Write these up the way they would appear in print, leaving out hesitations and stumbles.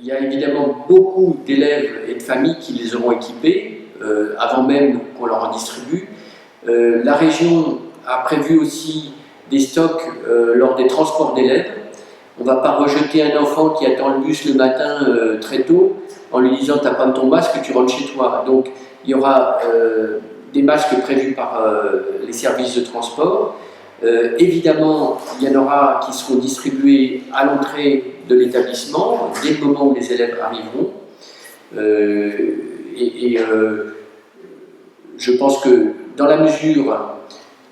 il y a évidemment beaucoup d'élèves et de familles qui les auront équipés avant même qu'on leur en distribue. La région a prévu aussi des stocks lors des transports d'élèves. On ne va pas rejeter un enfant qui attend le bus le matin très tôt en lui disant « t'as pas ton masque, tu rentres chez toi ». Donc il y aura des masques prévus par les services de transport. Évidemment, il y en aura qui seront distribués à l'entrée de l'établissement dès le moment où les élèves arriveront. Je pense que dans la mesure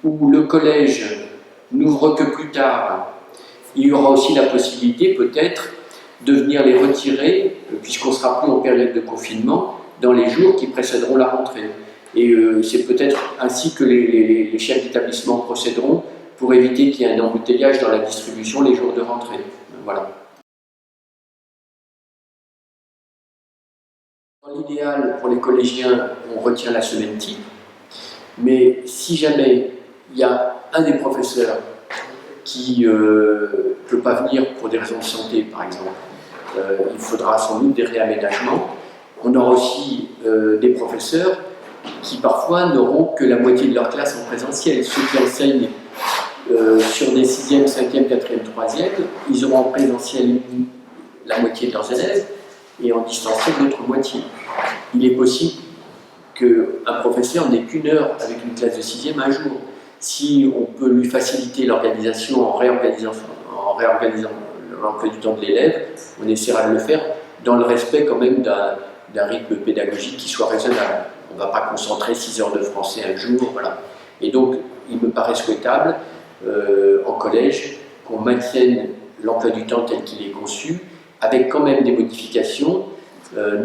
où le collège n'ouvre que plus tard, il y aura aussi la possibilité peut-être de venir les retirer, puisqu'on ne sera plus en période de confinement, dans les jours qui précéderont la rentrée. Et c'est peut-être ainsi que les chefs d'établissement procéderont pour éviter qu'il y ait un embouteillage dans la distribution les jours de rentrée. Voilà. Dans l'idéal, pour les collégiens, on retient la semaine type, mais si jamais il y a un des professeurs qui ne peut pas venir pour des raisons de santé, par exemple, il faudra sans doute des réaménagements. On aura aussi des professeurs qui parfois n'auront que la moitié de leur classe en présentiel. Ceux qui enseignent sur des 6e, 5e, 4e, 3e, ils auront en présentiel la moitié de leurs élèves et en distanciel l'autre moitié. Il est possible qu'un professeur n'ait qu'une heure avec une classe de 6e un jour. Si on peut lui faciliter l'organisation en réorganisant l'emploi du temps de l'élève, on essaiera de le faire dans le respect quand même d'un rythme pédagogique qui soit raisonnable. On ne va pas concentrer 6 heures de français un jour, voilà. Et donc, il me paraît souhaitable, en collège, qu'on maintienne l'emploi du temps tel qu'il est conçu, avec quand même des modifications,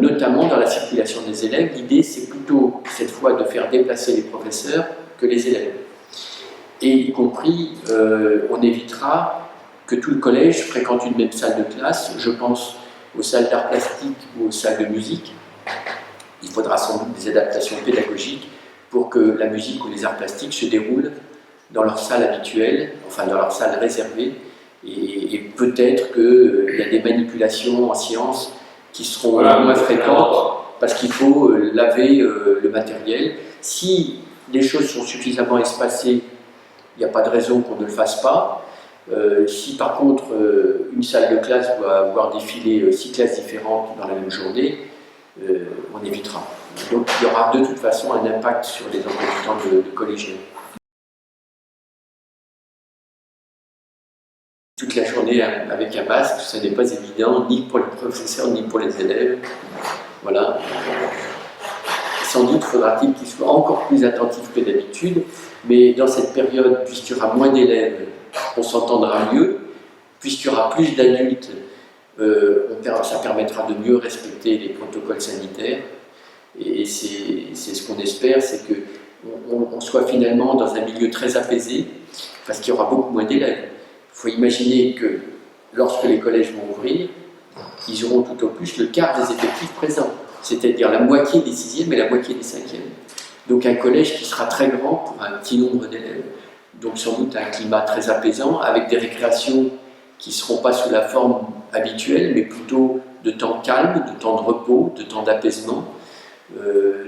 notamment dans la circulation des élèves. L'idée, c'est plutôt, cette fois, de faire déplacer les professeurs que les élèves. Et y compris, on évitera que tout le collège fréquente une même salle de classe. Je pense aux salles d'art plastique ou aux salles de musique. Il faudra sans doute des adaptations pédagogiques pour que la musique ou les arts plastiques se déroulent dans leur salle habituelle, enfin dans leur salle réservée, et peut-être qu'il y a des manipulations en sciences qui seront moins fréquentes parce qu'il faut laver le matériel. Si les choses sont suffisamment espacées, il n'y a pas de raison qu'on ne le fasse pas. Si par contre une salle de classe doit avoir défilé 6 classes différentes dans la même journée, on évitera. Donc il y aura de toute façon un impact sur les emplois du temps de collégiens. Toute la journée avec un masque, ce n'est pas évident, ni pour les professeurs, ni pour les élèves. Voilà. Sans doute faudra-t-il qu'ils soient encore plus attentifs que d'habitude, mais dans cette période, puisqu'il y aura moins d'élèves, on s'entendra mieux, puisqu'il y aura plus d'adultes, ça permettra de mieux respecter les protocoles sanitaires, et c'est ce qu'on espère, c'est qu'on soit finalement dans un milieu très apaisé, parce qu'il y aura beaucoup moins d'élèves. Il faut imaginer que lorsque les collèges vont ouvrir, ils auront tout au plus le quart des effectifs présents, c'est-à-dire la moitié des 6e et la moitié des 5e. Donc un collège qui sera très grand pour un petit nombre d'élèves. Donc sans doute un climat très apaisant, avec des récréations qui ne seront pas sous la forme habituelle, mais plutôt de temps calme, de temps de repos, de temps d'apaisement.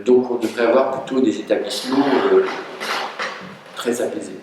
Donc on devrait avoir plutôt des établissements très apaisés.